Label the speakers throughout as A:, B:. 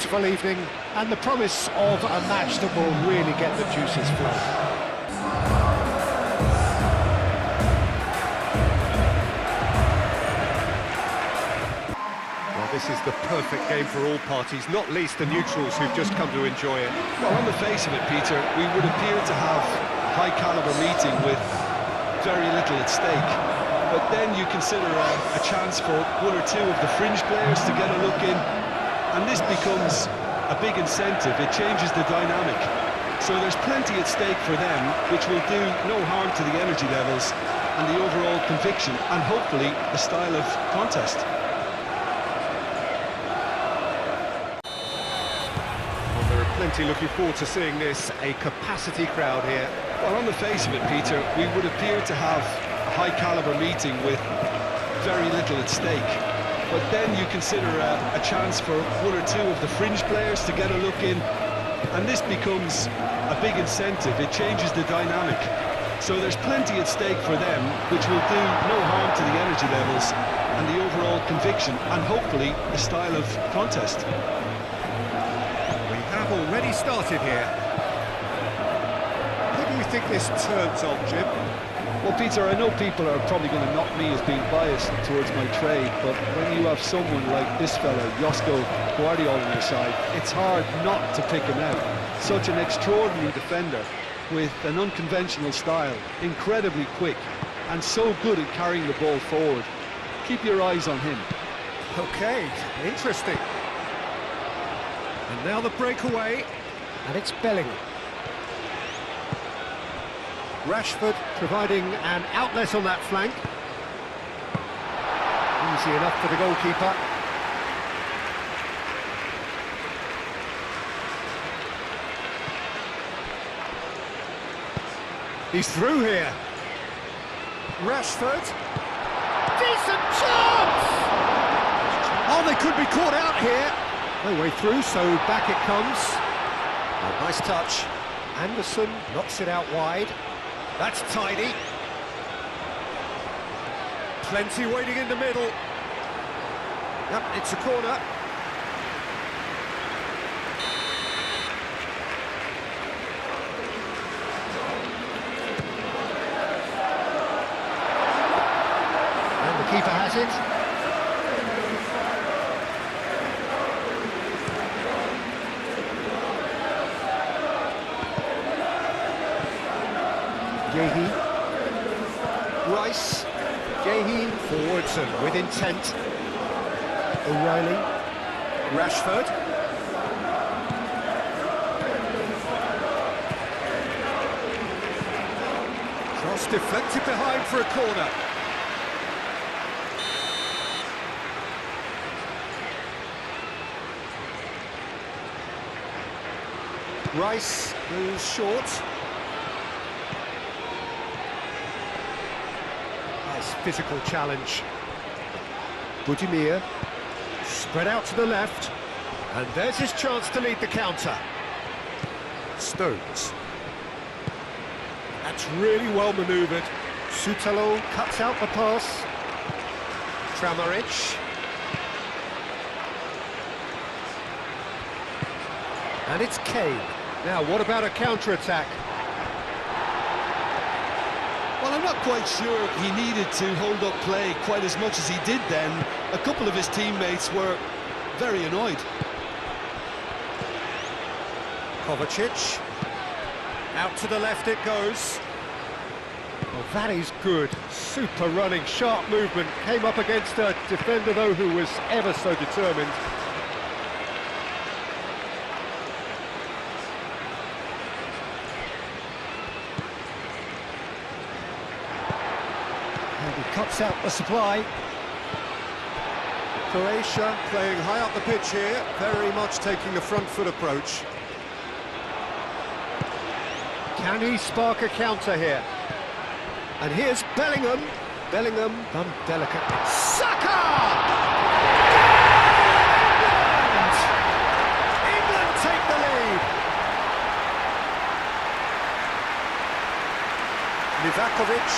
A: peaceful evening and the promise of a match that will really get the juices flowing. This is the perfect game for all parties, not least the neutrals who've just come to enjoy it.
B: Well, on the face of it, Peter, we would appear to have a high-caliber meeting with very little at stake. But then you consider a chance for one or two of the fringe players to get a look in, and this becomes a big incentive. It changes the dynamic. So there's plenty at stake for them, which will do no harm to the energy levels and the overall conviction, and hopefully the style of contest.
A: Plenty looking forward to seeing this, a capacity crowd here.
B: Well, on the face of it, Peter, we would appear to have a high-caliber meeting with very little at stake. But then you consider a chance for one or two of the fringe players to get a look in, and this becomes a big incentive. It changes the dynamic. So there's plenty at stake for them, which will do no harm to the energy levels and the overall conviction, and hopefully the style of contest.
A: Already started here. Who do you think this turns on, Jim?
B: Well, Peter, I know people are probably going to knock me as being biased towards my trade, but when you have someone like this fella, Josko Guardiola, on your side, it's hard not to pick him out. Such an extraordinary defender with an unconventional style, incredibly quick, and so good at carrying the ball forward. Keep your eyes on him.
A: Okay, interesting. And now the breakaway, and it's Bellingham. Rashford providing an outlet on that flank. Easy enough for the goalkeeper. He's through here. Rashford. Decent chance! Oh, they could be caught out here. No way through, so back it comes. Oh, nice touch. Anderson knocks it out wide. That's tidy. Plenty waiting in the middle. Yep, it's a corner. And the keeper has it. Yehi, Rice, Yehi, forwards and with intent. O'Reilly, Rashford. Cross deflected behind for a corner. Rice goes short. Nice physical challenge. Budimir spread out to the left, and there's his chance to lead the counter. Stones. That's really well manoeuvred. Sutalo cuts out the pass. Kramaric. And it's Kane. Now, what about a counter-attack?
B: Well, I'm not quite sure he needed to hold up play quite as much as he did then. A couple of his teammates were very annoyed.
A: Kovacic. Out to the left it goes. Well, that is good. Super running, sharp movement. Came up against a defender, though, who was ever so determined. He cuts out the supply. Croatia playing high up the pitch here, very much taking a front foot approach. Can he spark a counter here? And here's Bellingham. Bellingham done delicately. Saka! England take the lead. Livakovic,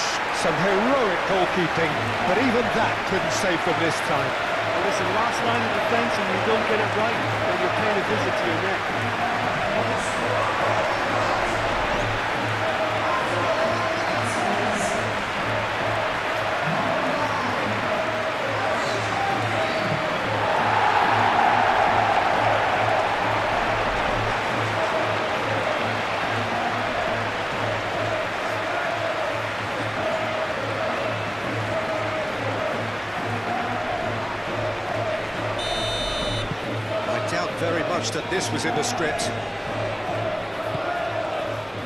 A: some heroic goalkeeping, but even that couldn't save them this time.
C: Well, listen, last line of defence and you don't get it right, then you're paying a visit to your net.
A: Very much that this was in the script.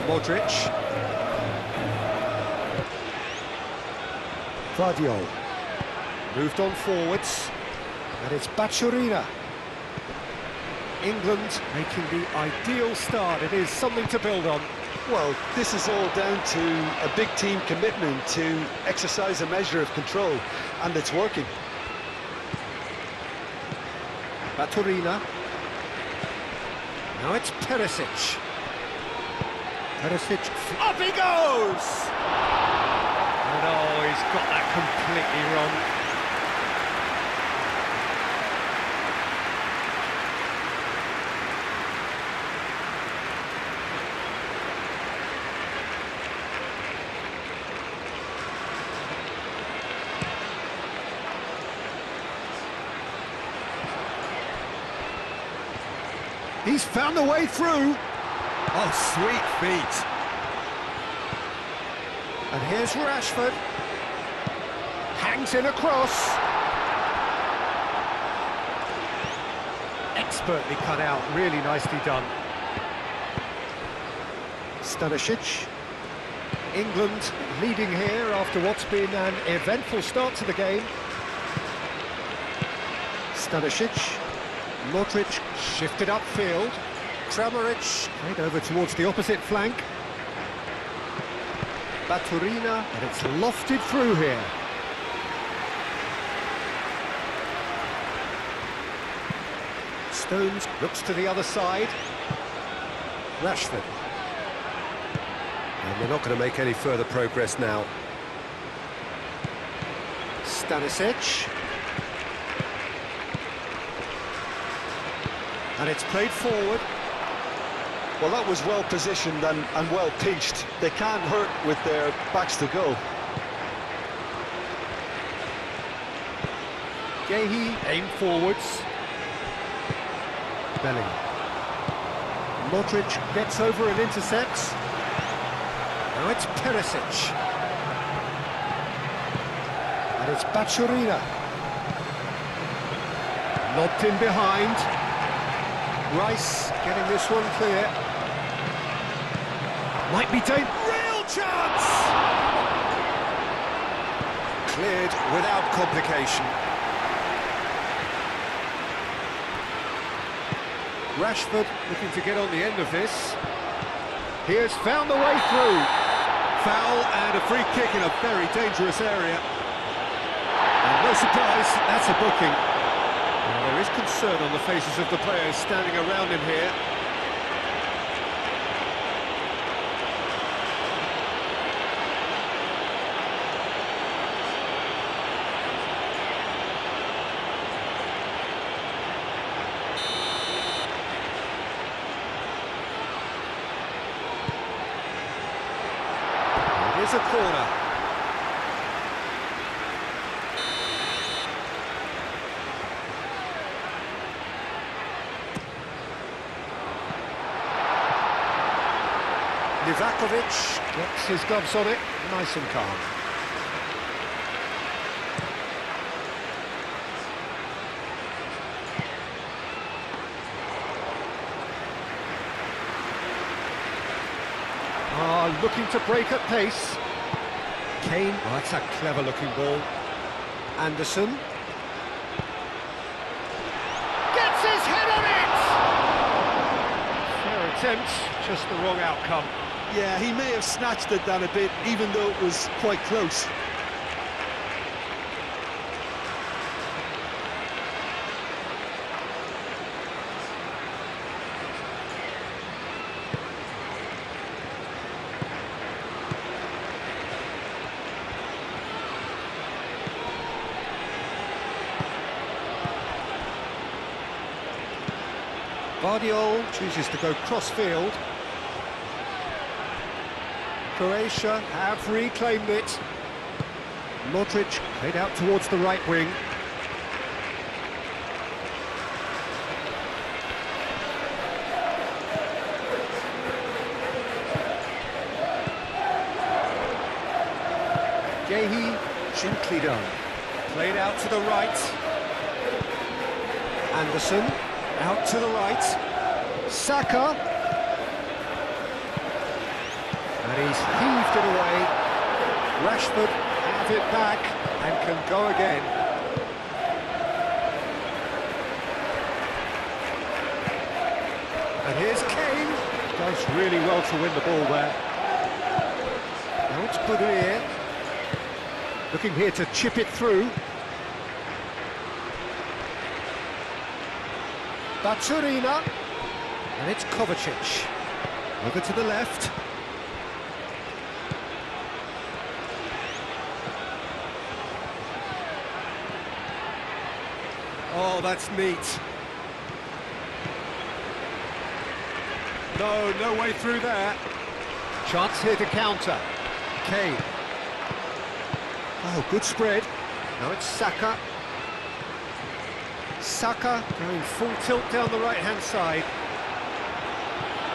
A: Modric. Vardiol. Moved on forwards. And it's Bacciarina. England making the ideal start. It is something to build on.
B: Well, this is all down to a big team commitment to exercise a measure of control, and it's working.
A: Bacciarina. Now it's Perisic. Perisic, up he goes!
C: And oh, he's got that completely wrong.
A: He's found a way through. Oh, sweet feet. And here's Rashford. Hangs in across. Expertly cut out, really nicely done. Stanisic. England leading here after what's been an eventful start to the game. Stanisic. Modric shifted upfield. Kramaric played over towards the opposite flank. Bacciarina, and it's lofted through here. Stones looks to the other side. Rashford. And they're not going to make any further progress now. Stanisic. And it's played forward.
B: Well, that was well positioned and well pinched. They can't hurt with their backs to goal.
A: Gehi aimed forwards. Belling. Modric gets over and intercepts. Now it's Perisic. And it's Bacciarina. Lobbed in behind. Rice getting this one clear. Might be taken. Real chance! Cleared without complication. Rashford looking to get on the end of this. He has found the way through. Foul and a free kick in a very dangerous area. And no surprise, that's a booking. Well, there is concern on the faces of the players standing around him here. It is a corner. Livakovic gets his gloves on it, nice and calm. Looking to break at pace. Kane, oh, that's a clever looking ball. Anderson. Gets his head on it! Fair attempt, just the wrong outcome.
B: Yeah, he may have snatched at that a bit, even though it was quite close.
A: Guardiol chooses to go cross-field. Croatia have reclaimed it. Modric played out towards the right wing. Gehi, gently done. Played out to the right. Anderson, out to the right. Saka. And he's heaved it away. Rashford have it back and can go again. And here's Kane. Does really well to win the ball there. Now it's Budier. Looking here to chip it through. Baturina. And it's Kovacic. Over to the left. Oh, that's neat. No way through there. Chance here to counter. Kane. Oh, good spread. Now it's Saka. Saka going full tilt down the right-hand side.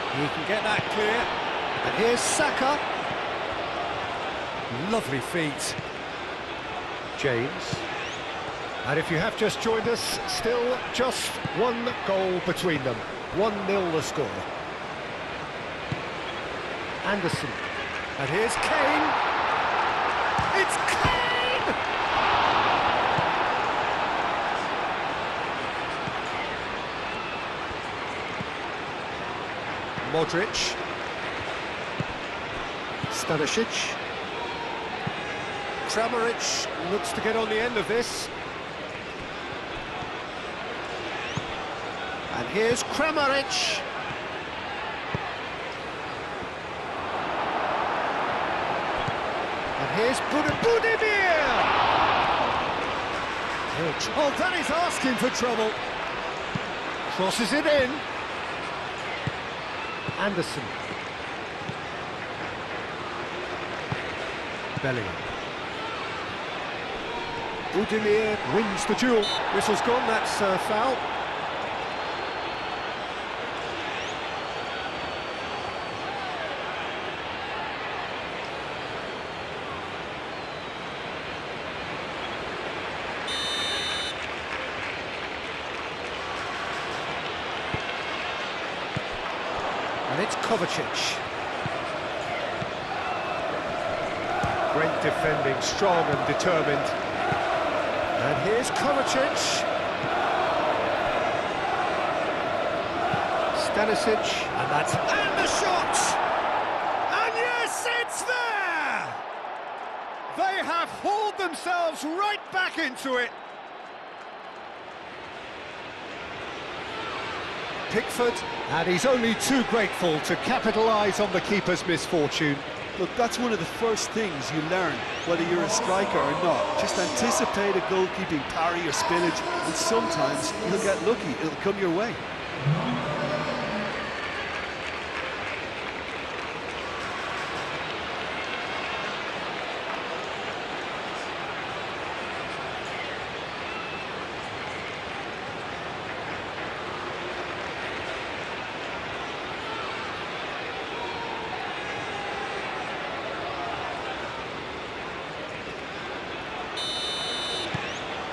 A: He can get that clear. And here's Saka. Lovely feet. James. And if you have just joined us, still just one goal between them. 1-0 the score. Anderson. And here's Kane. It's Kane! Modric. Stanisic. Kramaric looks to get on the end of this. And here's Kramaric. And here's Budimir. Oh, that is asking for trouble. Crosses it in. Anderson. Bellingham. Budimir wins the duel. Whistle's gone, that's foul. And it's Kovacic. Great defending, strong and determined. And here's Kovacic. Stanisic, and that's... And the shot! And yes, it's there! They have hauled themselves right back into it. Pickford, and he's only too grateful to capitalise on the keeper's misfortune.
B: Look, that's one of the first things you learn, whether you're a striker or not. Just anticipate a goalkeeping parry or spillage, and sometimes you'll get lucky, it'll come your way.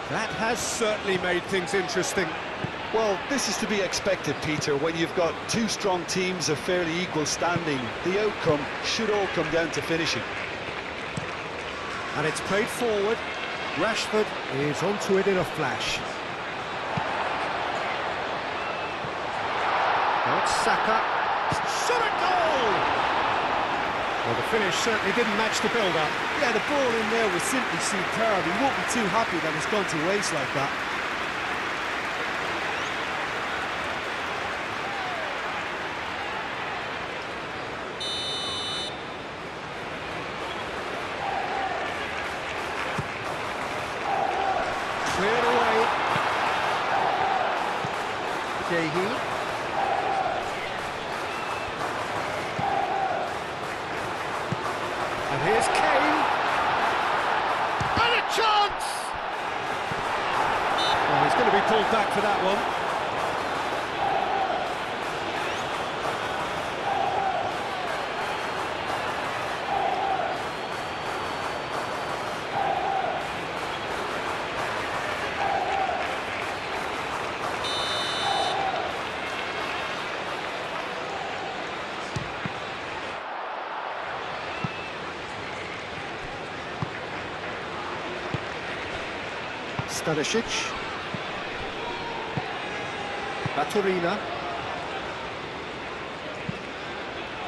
A: That has certainly made things interesting.
B: Well, this is to be expected, Peter. When you've got two strong teams of fairly equal standing, the outcome should all come down to finishing.
A: And it's played forward. Rashford is onto it in a flash. Now it's Saka. Shot a goal! Well, the finish certainly didn't match the build-up.
C: Yeah, the ball in there was simply superb. He won't be too happy that it's gone to waste like that.
A: Cleared away. Gehi. for that one. Stanisic. Baturina.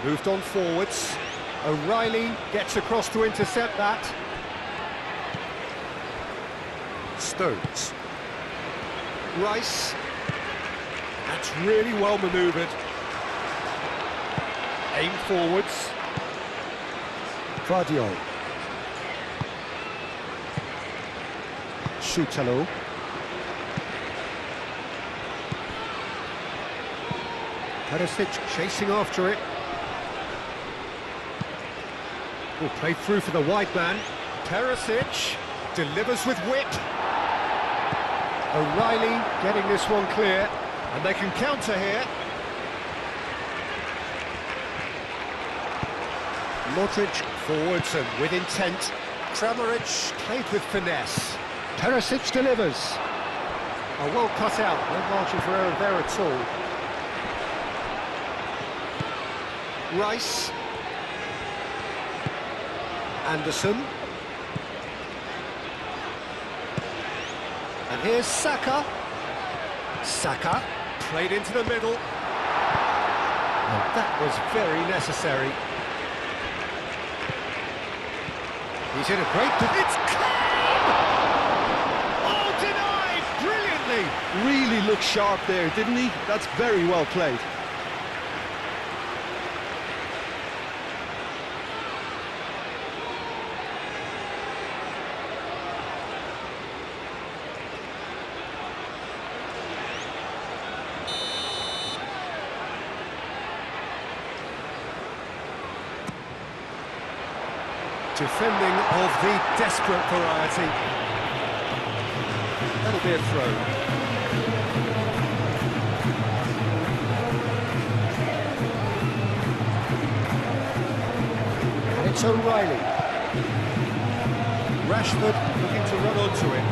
A: Moved on forwards. O'Reilly gets across to intercept that. Stones. Rice. That's really well manoeuvred. Aim forwards. Guardiol. Shutalo. Perisic chasing after it. Oh, played through for the wide man. Perisic delivers with wit. O'Reilly getting this one clear, and they can counter here. Modric forwards and with intent. Kramaric played with finesse. Perisic delivers. Oh, well cut out, no margin for error there at all. Rice. Anderson. And here's Saka. Saka played into the middle. And that was very necessary. He's in a great... It's Kane! Oh, denied! Brilliantly!
B: Really looked sharp there, didn't he? That's very well played.
A: Defending of the desperate variety. That'll be a throw. And it's O'Reilly. Rashford looking to run onto it.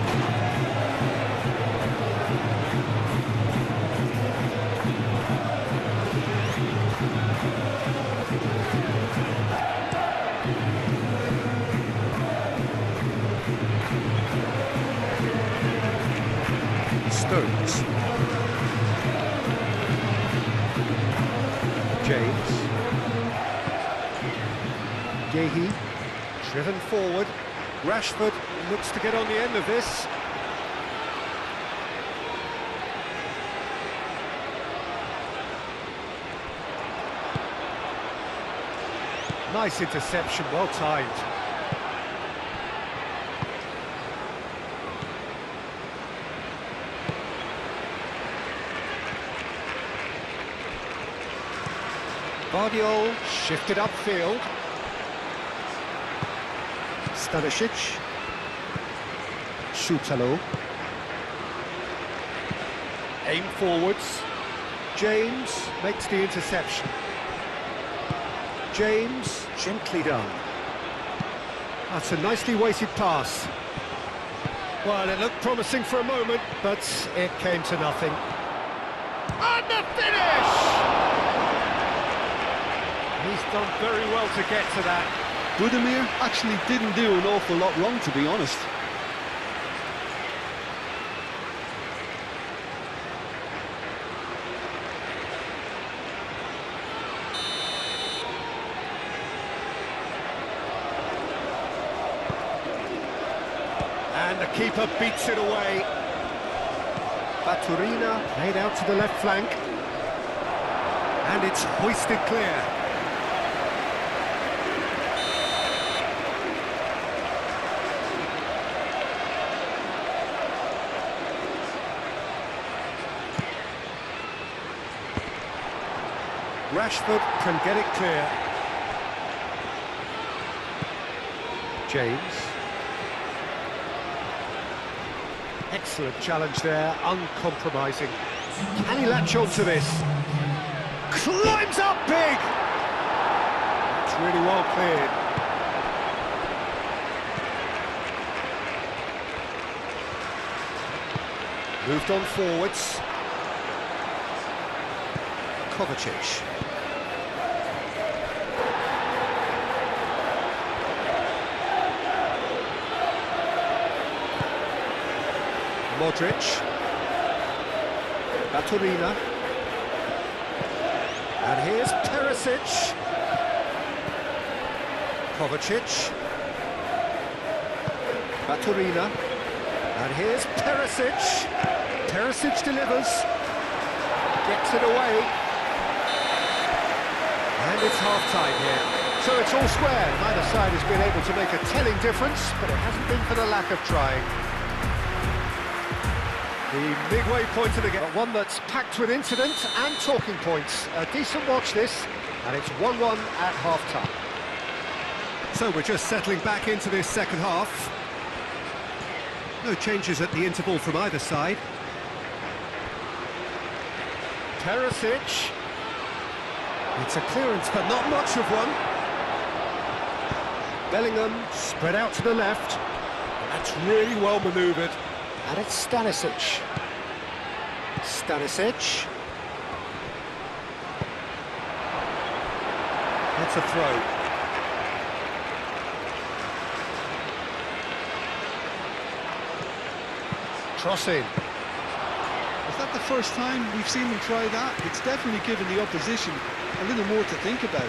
A: Stones. James. Gehi, driven forward. Rashford looks to get on the end of this. Nice interception, well timed. Guardiol shifted upfield. Stanisic. Shutalo. Aim forwards. James makes the interception. James, gently done. That's a nicely weighted pass. Well, it looked promising for a moment, but it came to nothing. And the finish! He's done very well to get to that.
B: Budimir actually didn't do an awful lot wrong, to be honest.
A: And the keeper beats it away. Baturina played out to the left flank. And it's hoisted clear. Rashford can get it clear. James. Excellent challenge there, uncompromising. Can he latch on to this? Climbs up big! It's really well cleared. Moved on forwards. Kovacic. Modric. Baturina. And here's Perisic. Kovacic. Baturina. And here's Perisic. Perisic delivers. Gets it away. And it's half-time here. So it's all square. Neither side has been able to make a telling difference, but it hasn't been for the lack of trying. The midway point of the game, one that's packed with incident and talking points. A decent watch this, and it's 1-1 at half-time. So we're just settling back into this second half. No changes at the interval from either side. Perisic. It's a clearance, but not much of one. Bellingham spread out to the left. That's really well manoeuvred. And it's Stanisic. Stanisic. That's a throw. Cross in.
B: Is that the first time we've seen them try that? It's definitely given the opposition a little more to think about.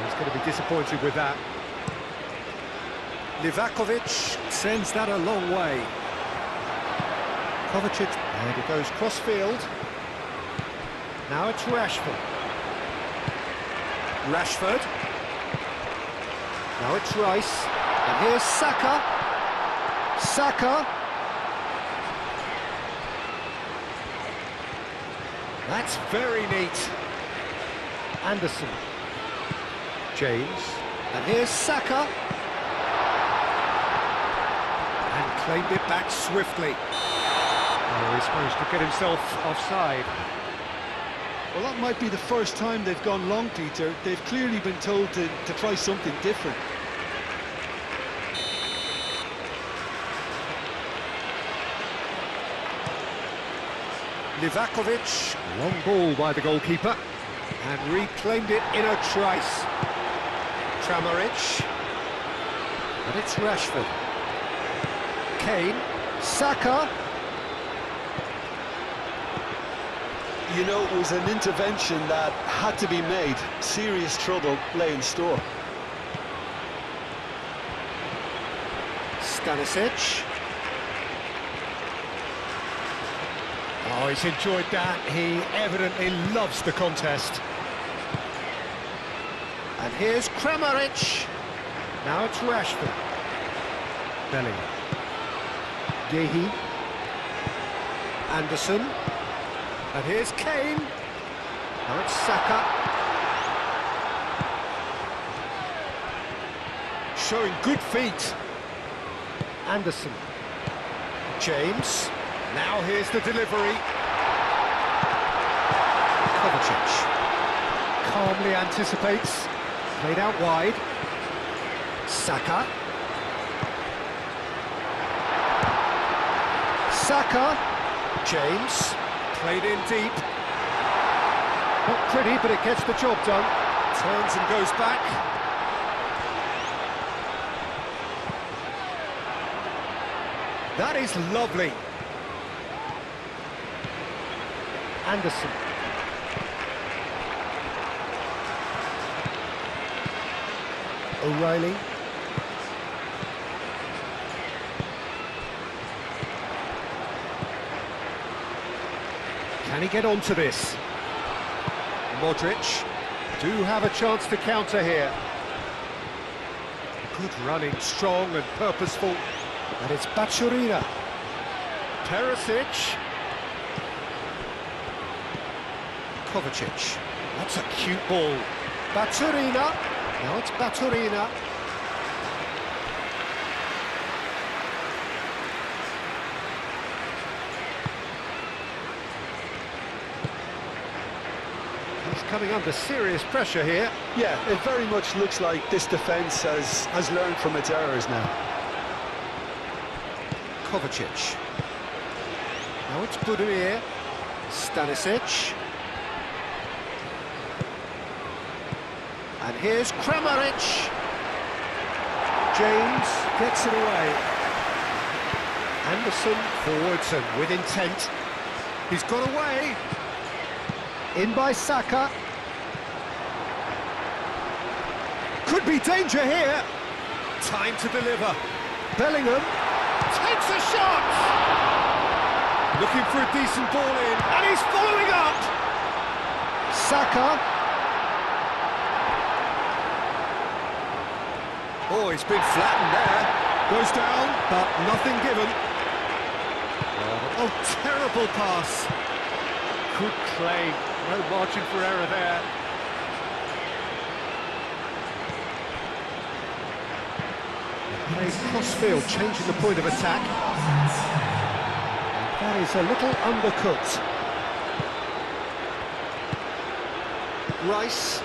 A: He's going to be disappointed with that. Livakovic sends that a long way. Kovacic, and it goes cross-field. Now it's Rashford. Rashford. Now it's Rice. And here's Saka. Saka. That's very neat. Anderson. James. And here's Saka. And claimed it back swiftly. Oh, he's supposed to get himself offside.
B: Well, that might be the first time they've gone long, Peter. They've clearly been told to try something different.
A: Livakovic, long ball by the goalkeeper, and reclaimed it in a trice. Kramaric, and it's Rashford. Kane, Saka.
B: You know, it was an intervention that had to be made. Serious trouble lay in store.
A: Stanisic. Oh, he's enjoyed that. He evidently loves the contest. And here's Kramaric. Now it's Rashford. Bellingham. Gehi. Anderson. And here's Kane. Now it's Saka. Showing good feet. Anderson. James. Now here's the delivery. Kovacic. Calmly anticipates. Played out wide. Saka. Saka. James. Played in deep. Not pretty, but it gets the job done. Turns and goes back. That is lovely. Anderson. O'Reilly. Can he get onto this? Modric do have a chance to counter here. Good running, strong and purposeful. And it's Baturina. Perisic. Kovacic. That's a cute ball. Baturina. Now it's Baturina. He's coming under serious pressure here.
B: Yeah, it very much looks like this defence has learned from its errors now.
A: Kovacic. Now it's Budimir. Stanisic. And here's Kramaric. James gets it away. Anderson forwards and with intent. He's got away. In by Saka. Could be danger here. Time to deliver. Bellingham takes a shot. Looking for a decent ball in, and he's following up. Saka. Oh, he's been flattened there. Goes down, but nothing given. Oh, terrible pass.
C: Good play. No margin for error there.
A: Plays cross-field, changing the point of attack. That is a little undercooked. Rice.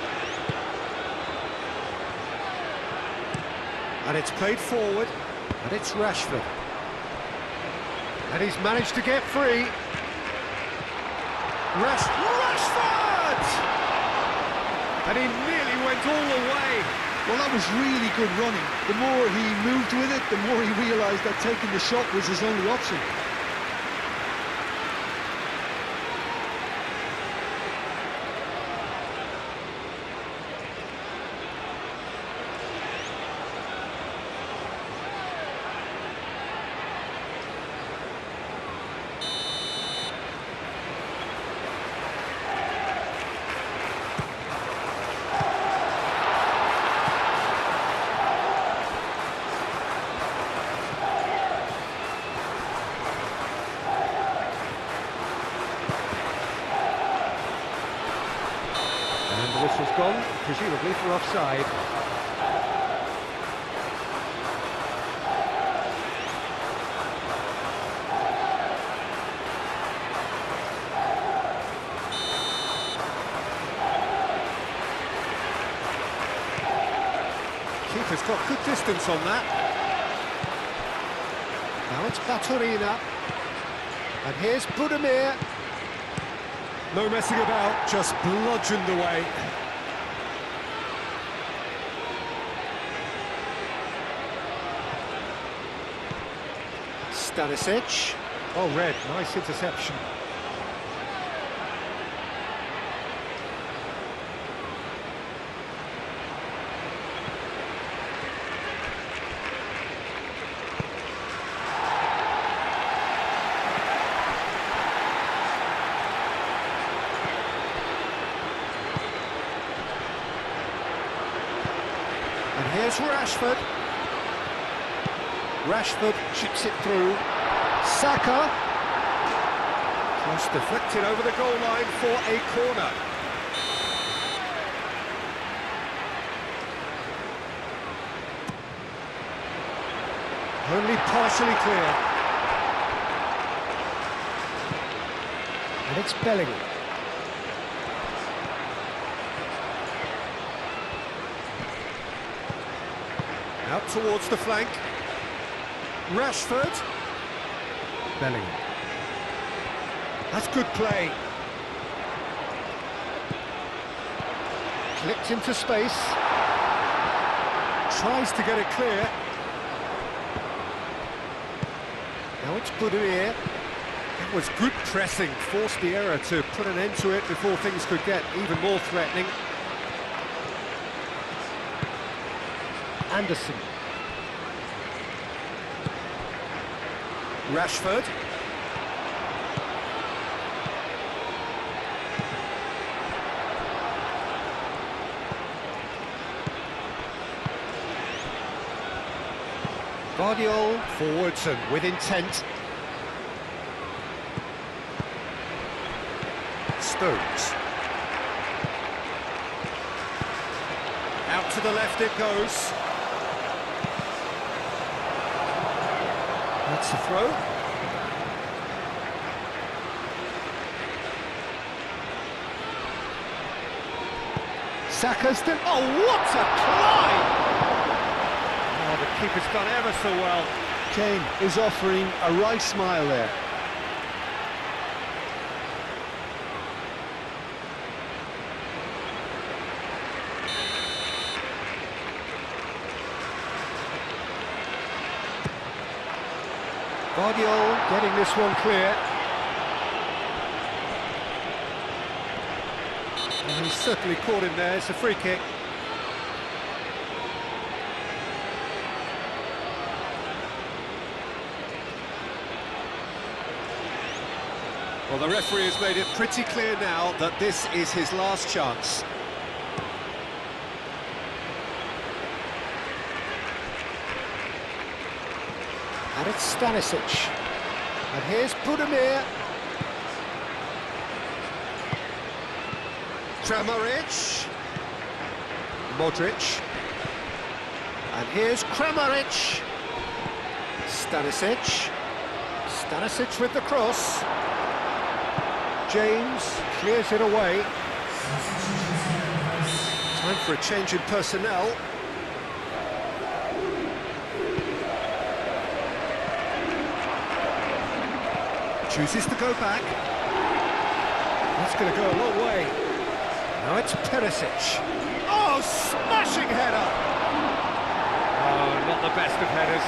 A: And it's played forward, and it's Rashford. And he's managed to get free. Rashford! And he nearly went all the way.
B: Well, that was really good running. The more he moved with it, the more he realised that taking the shot was his only option.
A: And the whistle's gone, presumably for offside. Keeper's got good distance on that. Now it's Baturina. And here's Budimir. No messing about, just bludgeoned away. Stanisic. Oh, red, nice interception. And here's Rashford. Rashford chips it through. Saka. Cross deflected over the goal line for a corner. Only partially clear. And it's Bellingham. Out towards the flank. Rashford. Bellingham. That's good play. Clipped into space. Tries to get it clear. Now it's Budimir. It was good pressing, forced the error to put an end to it before things could get even more threatening. Anderson. Rashford. Guardiola forwards and with intent. Stones. Out to the left it goes. That's a throw. Saka's done... Oh, what a climb!
C: Oh, the keeper's done ever so well.
B: Kane is offering a right smile there.
A: Guardiola getting this one clear. And he's certainly caught him there. It's a free kick. Well, the referee has made it pretty clear now that this is his last chance. And it's Stanisic. And here's Budimir. Kramaric. Modric. And here's Kramaric. Stanisic. Stanisic with the cross. James clears it away. Time for a change in personnel. Chooses to go back. That's going to go a long way. Now it's Perisic. Oh, smashing header!
C: Oh, not the best of headers.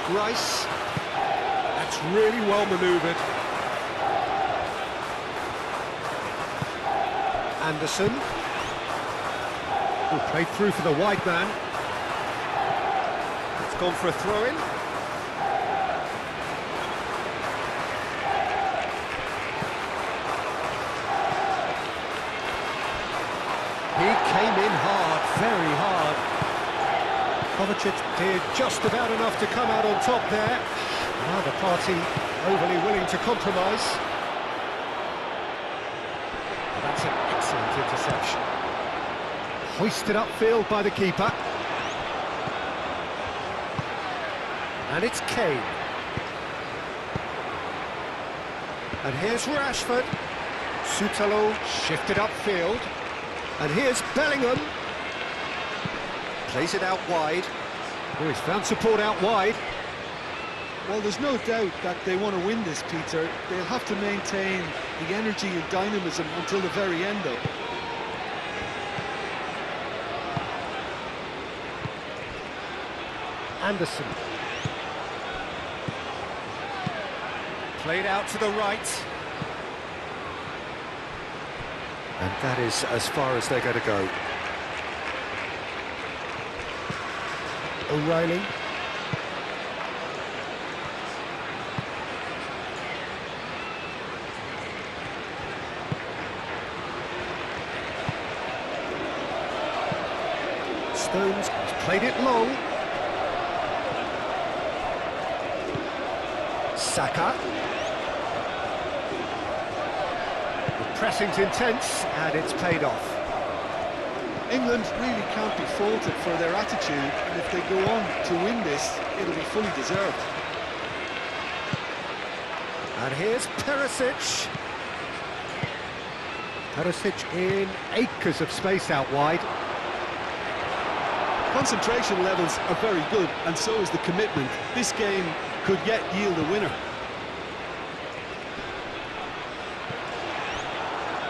A: Rice. That's really well manoeuvred. Anderson. Who played through for the wide man. It's gone for a throw-in. He came in hard, very hard. Kovacic did just about enough to come out on top there. Now the party overly willing to compromise. Well, that's an excellent interception. Hoisted upfield by the keeper. And it's Kane. And here's Rashford. Sutalo shifted upfield. And here's Bellingham. Plays it out wide. Oh, he's found support out wide.
B: Well, there's no doubt that they want to win this, Peter. They'll have to maintain the energy and dynamism until the very end, though.
A: Anderson. Played out to the right. And that is as far as they're going to go. O'Reilly. Stones has played it long. Saka. The pressing's intense and it's paid off.
B: England really can't be faulted for their attitude, and if they go on to win this, it'll be fully deserved.
A: And here's Perisic. Perisic in acres of space out wide.
B: Concentration levels are very good, and so is the commitment. This game could yet yield a winner.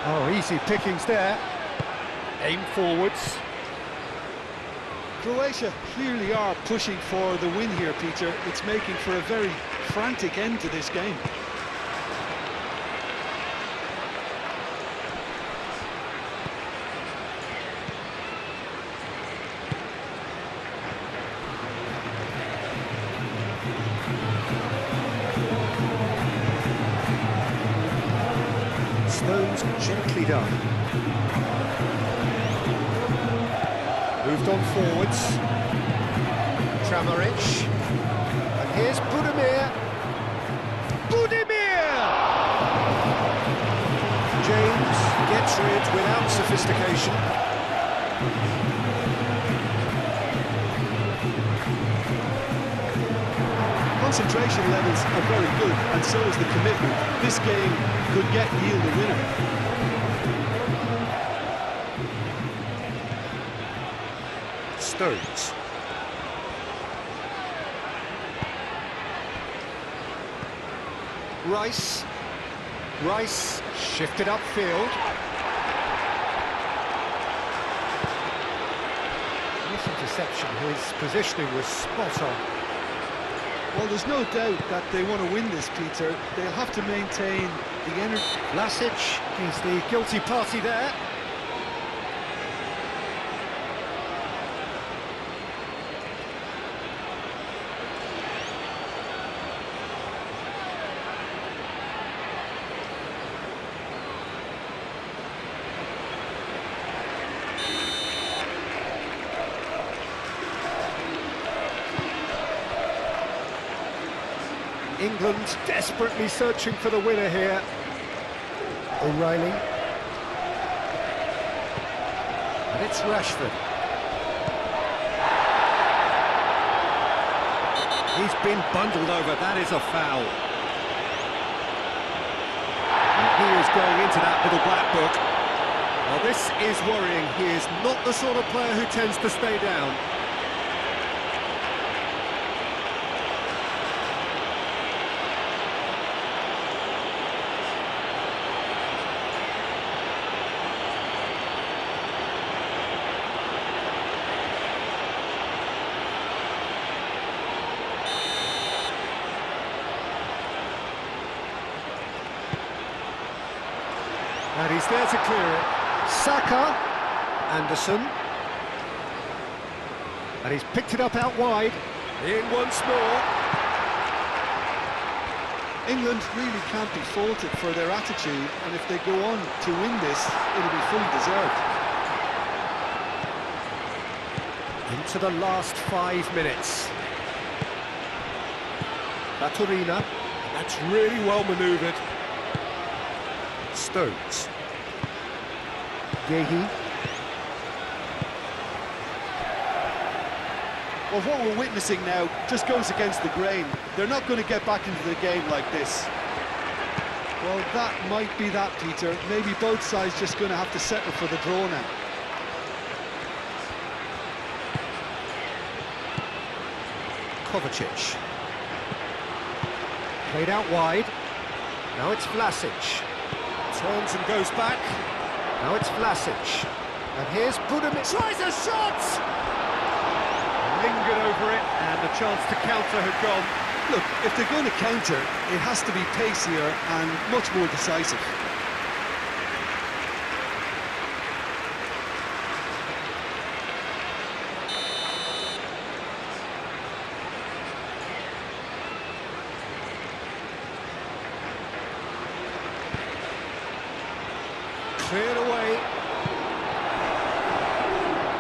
A: Oh, easy pickings there. Aim forwards.
B: Croatia clearly are pushing for the win here, Peter. It's making for a very frantic end to this game.
A: Stones done. Moved on forwards. Kramaric. And here's Budimir. Budimir! James gets rid without sophistication.
B: Concentration levels are very good, and so is the commitment. This game could yield a winner.
A: Stones. Rice shifted upfield. This interception, his positioning was spot on.
B: Well, there's no doubt that they want to win this, Peter. They'll have to maintain the energy.
A: Vlasic is the guilty party there. England desperately searching for the winner here. O'Reilly. And it's Rashford. He's been bundled over, that is a foul. And he is going into that little black book. Well, this is worrying. He is not the sort of player who tends to stay down. And he's there to clear it. Saka, Anderson. And he's picked it up out wide. In once more.
B: England really can't be faulted for their attitude, and if they go on to win this, it'll be fully deserved.
A: Into the last 5 minutes. Baturina. That's really well manoeuvred. Stones. Yehi.
B: Well, what we're witnessing now just goes against the grain. They're not going to get back into the game like this. Well, that might be that, Peter. Maybe both sides just going to have to settle for the draw now.
A: Kovacic. Played out wide. Now it's Vlasic. Turns and goes back. Now it's Vlasic. And here's Budimir. Tries a shot! Lingered over it, and the chance to counter had gone.
B: Look, if they're going to counter, it has to be pacier and much more decisive.
A: Cleared away.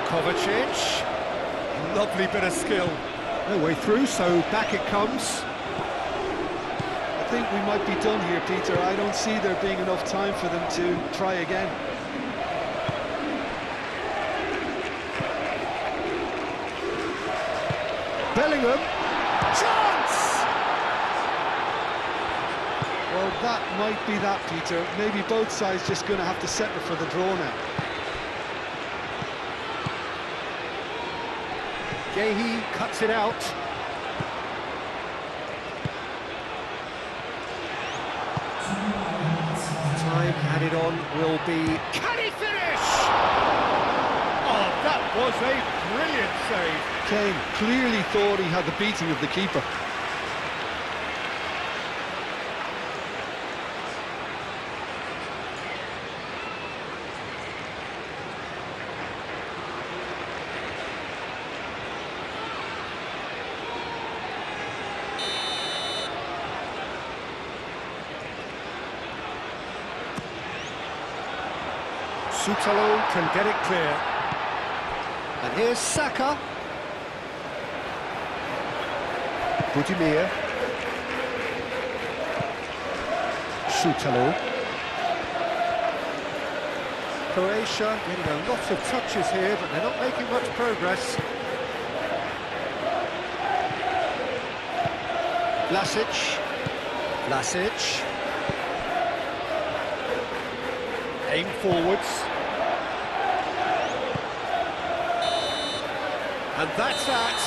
A: Kovacic. Lovely bit of skill. No way through, so back it comes.
B: I think we might be done here, Peter. I don't see there being enough time for them to try again.
A: Bellingham. Chance!
B: Well, that might be that, Peter. Maybe both sides just going to have to settle for the draw now.
A: Yehi cuts it out. Time added on will be... Can he finish? Oh, that was a brilliant save.
B: Kane clearly thought he had the beating of the keeper.
A: Sutalo can get it clear. And here's Saka. Budimir. Sutalo. Croatia getting a lot of touches here, but they're not making much progress. Vlasic. Aim forwards. And that's that.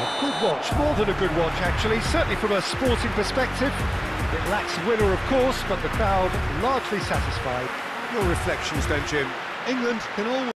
A: A good watch, more than a good watch actually, certainly from a sporting perspective. It lacks winner of course, but the crowd largely satisfied. Your reflections then, Jim?
B: England can always